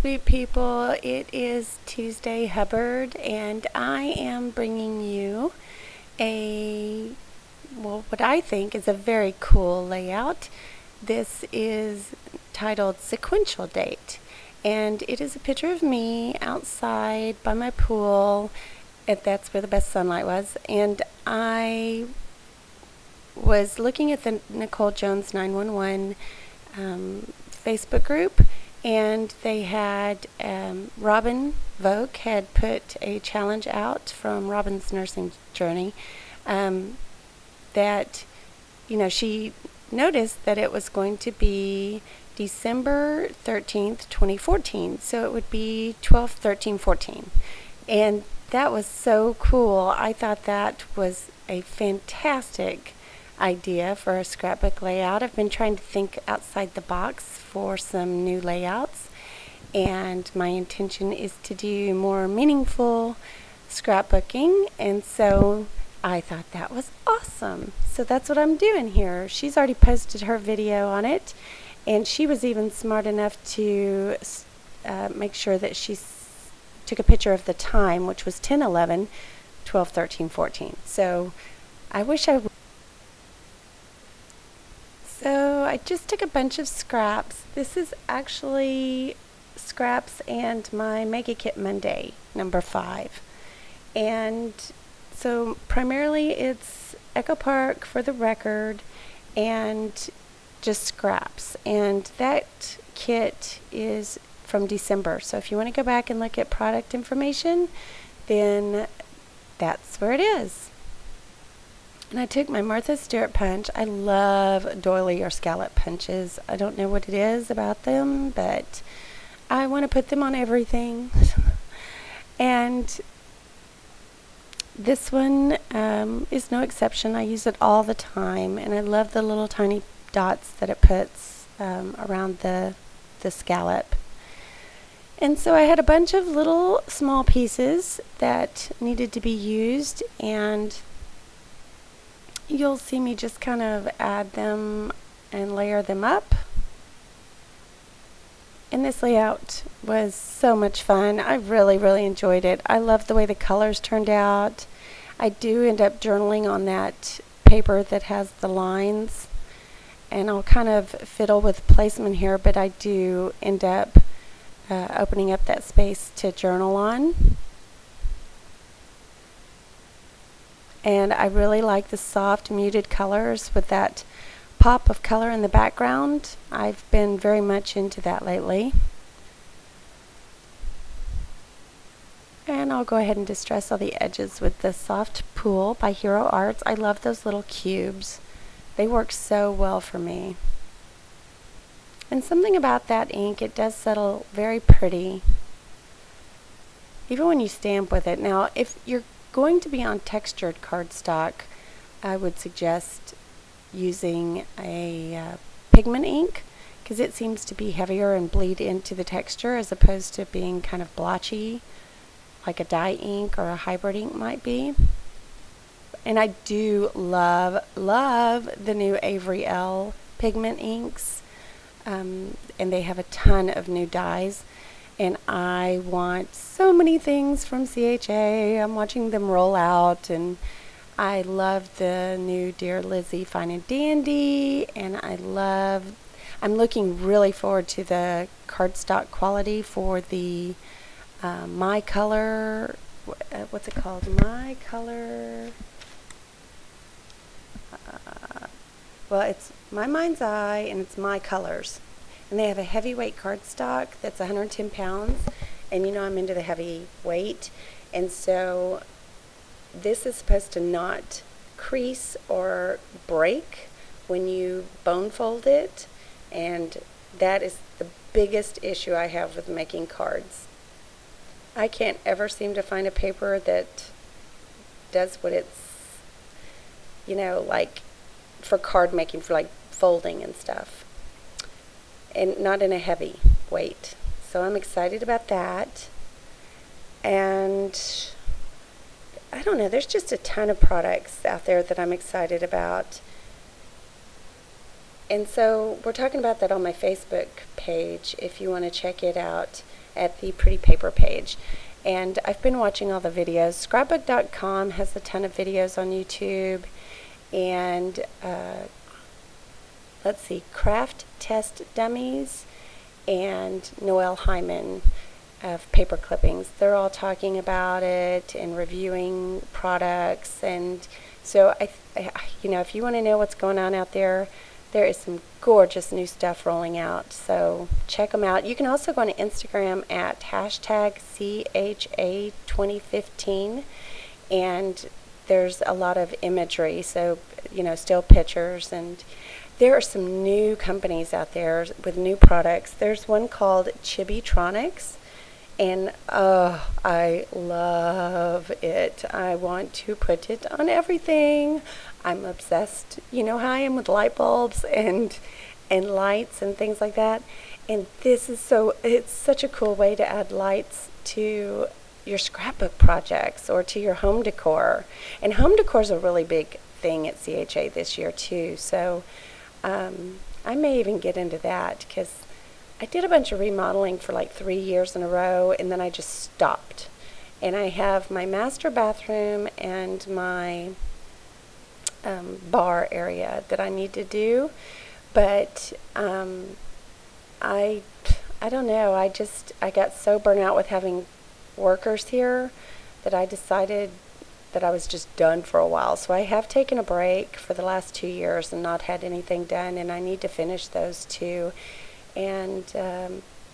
sweet people. It is Tuesday Hubbard, and I am bringing you what I think is a very cool layout. This is titled Sequential Date, and it is a picture of me outside by my pool, if that's where the best sunlight was, and I was looking at the Nicole Jones 911 Facebook group, and they had Robin Vogue had put a challenge out from Robin's nursing journey that, she noticed that it was going to be December 13th, 2014, so it would be 12, 13, 14, and that was so cool. I thought that was a fantastic idea for a scrapbook layout. I've been trying to think outside the box for some new layouts, and my intention is to do more meaningful scrapbooking, and so I thought that was awesome. So that's what I'm doing here. She's already posted her video on it, and she was even smart enough to make sure that she took a picture of the time, which was 10, 11, 12, 13, 14. So I wish I would. So I just took a bunch of scraps. This is actually scraps and my Mega Kit Monday, number 5. And so primarily it's Echo Park for the record and just scraps. And that kit is from December. So if you want to go back and look at product information, then that's where it is. And I took my Martha Stewart punch. I love doily or scallop punches. I don't know what it is about them, but I want to put them on everything. And this one is no exception. I use it all the time, and I love the little tiny dots that it puts around the scallop. And so I had a bunch of little small pieces that needed to be used, and you'll see me just kind of add them and layer them up. And this layout was so much fun. I really, really enjoyed it. I love the way the colors turned out. I do end up journaling on that paper that has the lines, and I'll kind of fiddle with placement here, but I do end up opening up that space to journal on. And I really like the soft muted colors with that pop of color in the background. I've been very much into that lately. And I'll go ahead and distress all the edges with the Soft Pool by Hero Arts. I love those little cubes. They work so well for me. And something about that ink, it does settle very pretty, even when you stamp with it. Now, if you're going to be on textured cardstock, I would suggest using a pigment ink, because it seems to be heavier and bleed into the texture as opposed to being kind of blotchy like a dye ink or a hybrid ink might be. And I do love the new Avery Elle pigment inks, and they have a ton of new dyes. And I want so many things from CHA. I'm watching them roll out, and I love the new Dear Lizzie Fine and Dandy, and I'm looking really forward to the cardstock quality for the My Color, what's it called? My Color, well, it's My Mind's Eye, and it's My Colors. And they have a heavyweight cardstock that's 110 pounds, and I'm into the heavy weight, and so this is supposed to not crease or break when you bone fold it, and that is the biggest issue I have with making cards. I can't ever seem to find a paper that does what it's, like for card making, for like folding and stuff, and not in a heavy weight. So I'm excited about that. And I don't know, there's just a ton of products out there that I'm excited about. And so we're talking about that on my Facebook page if you want to check it out. at the pretty paper page. And I've been watching all the videos. Scrapbook.com has a ton of videos on YouTube. And let's see, Craft Test Dummies and Noelle Hyman of Paper Clippings. They're all talking about it and reviewing products. And so, if you want to know what's going on out there, there is some gorgeous new stuff rolling out. So check them out. You can also go on Instagram at hashtag CHA2015. And there's a lot of imagery, so, still pictures. And there are some new companies out there with new products. There's one called Chibitronics. And I love it. I want to put it on everything. I'm obsessed. You know how I am with light bulbs and lights and things like that. And this is it's such a cool way to add lights to your scrapbook projects or to your home decor. And home decor is a really big thing at CHA this year too. So I may even get into that because I did a bunch of remodeling for like 3 years in a row, and then I just stopped. And I have my master bathroom and my bar area that I need to do, but I don't know. I got so burnt out with having workers here that I decided that I was just done for a while. So I have taken a break for the last 2 years and not had anything done, and I need to finish those too. And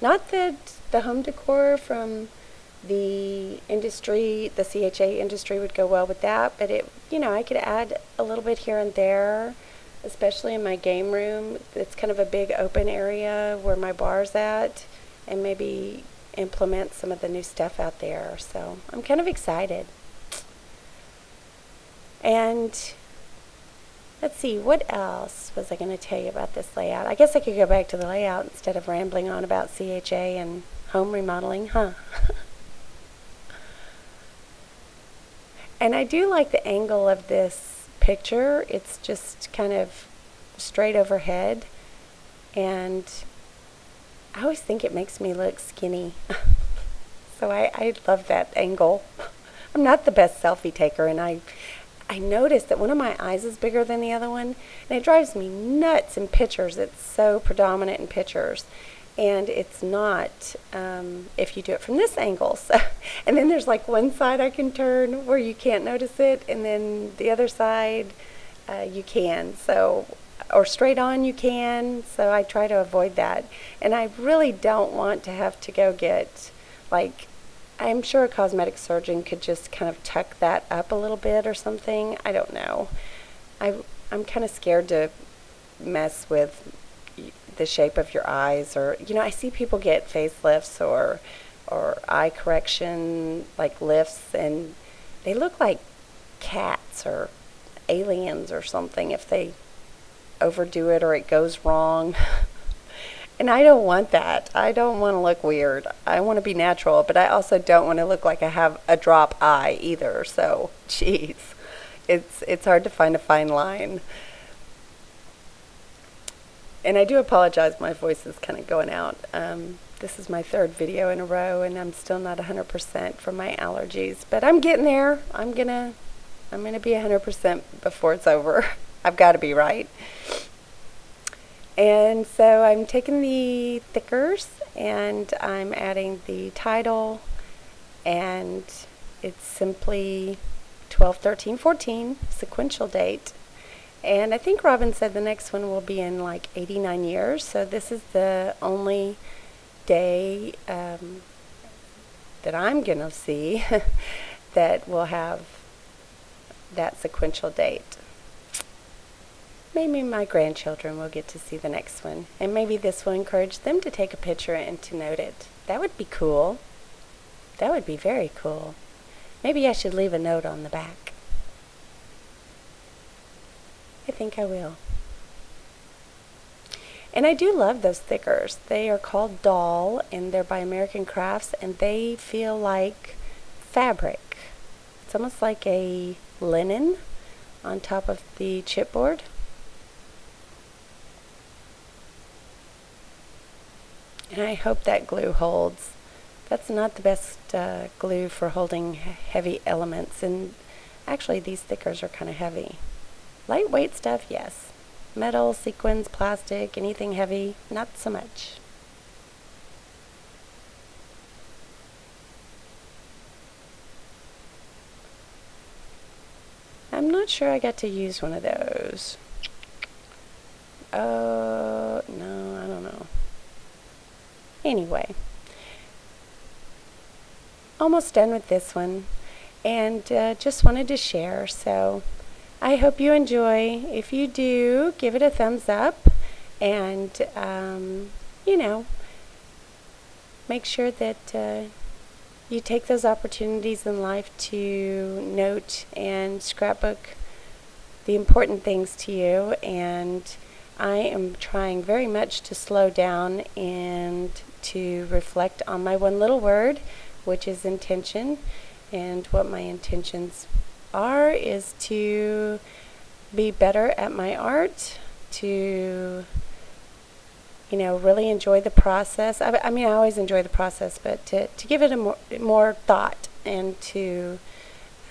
not that the home decor from the industry, the CHA industry, would go well with that, but I could add a little bit here and there, especially in my game room. It's kind of a big open area where my bar's at, and maybe implement some of the new stuff out there. So I'm kind of excited. And let's see, what else was I going to tell you about this layout? I guess I could go back to the layout instead of rambling on about CHA and home remodeling, huh? And I do like the angle of this picture. It's just kind of straight overhead. And I always think it makes me look skinny. So I love that angle. I'm not the best selfie taker, and I noticed that one of my eyes is bigger than the other one, and it drives me nuts in pictures. It's so predominant in pictures, and it's not if you do it from this angle. So, and then there's like one side I can turn where you can't notice it, and then the other side you can. So, or straight on you can. So I try to avoid that, and I really don't want to have to go get like. I'm sure a cosmetic surgeon could just kind of tuck that up a little bit or something. I don't know. I'm kind of scared to mess with the shape of your eyes, or I see people get facelifts or eye correction like lifts, and they look like cats or aliens or something if they overdo it or it goes wrong. And I don't want that. I don't want to look weird. I want to be natural, but I also don't want to look like I have a drop eye either. So, geez, it's hard to find a fine line. And I do apologize. My voice is kind of going out. This is my third video in a row, and I'm still not 100% from my allergies, but I'm getting there. I'm gonna be 100% before it's over. I've got to be, right? And so I'm taking the thickers and I'm adding the title, and it's simply 12/13/14 sequential date. And I think Robin said the next one will be in like 89 years. So this is the only day that I'm going to see that will have that sequential date. Maybe my grandchildren will get to see the next one, and maybe this will encourage them to take a picture and to note it. That would be cool. That would be very cool. Maybe I should leave a note on the back. I think I will. And I do love those stickers. They are called Doll, and they're by American Crafts, and they feel like fabric. It's almost like a linen on top of the chipboard. And I hope that glue holds. That's not the best glue for holding heavy elements, and actually these stickers are kind of heavy. Lightweight stuff, yes. Metal, sequins, plastic, anything heavy, not so much. I'm not sure I got to use one of those. Oh, no, I don't know. Anyway, almost done with this one, and just wanted to share. So I hope you enjoy. If you do, give it a thumbs up, and make sure that you take those opportunities in life to note and scrapbook the important things to you. And I am trying very much to slow down and to reflect on my one little word, which is intention. And what my intentions are is to be better at my art, to really enjoy the process. I mean, I always enjoy the process, but to give it a more thought, and to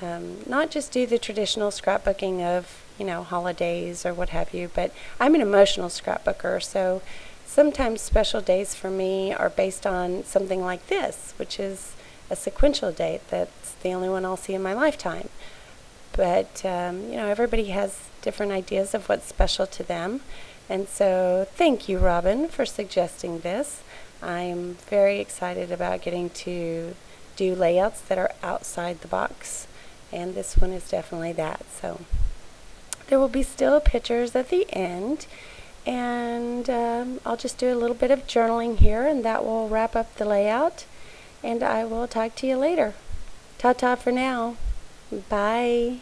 not just do the traditional scrapbooking of, holidays or what have you, but I'm an emotional scrapbooker, so sometimes special days for me are based on something like this, which is a sequential date that's the only one I'll see in my lifetime. But, everybody has different ideas of what's special to them. And so thank you, Robin, for suggesting this. I'm very excited about getting to do layouts that are outside the box, and this one is definitely that. So there will be still pictures at the end, and I'll just do a little bit of journaling here, and that will wrap up the layout, and I will talk to you later. Ta-ta for now. Bye.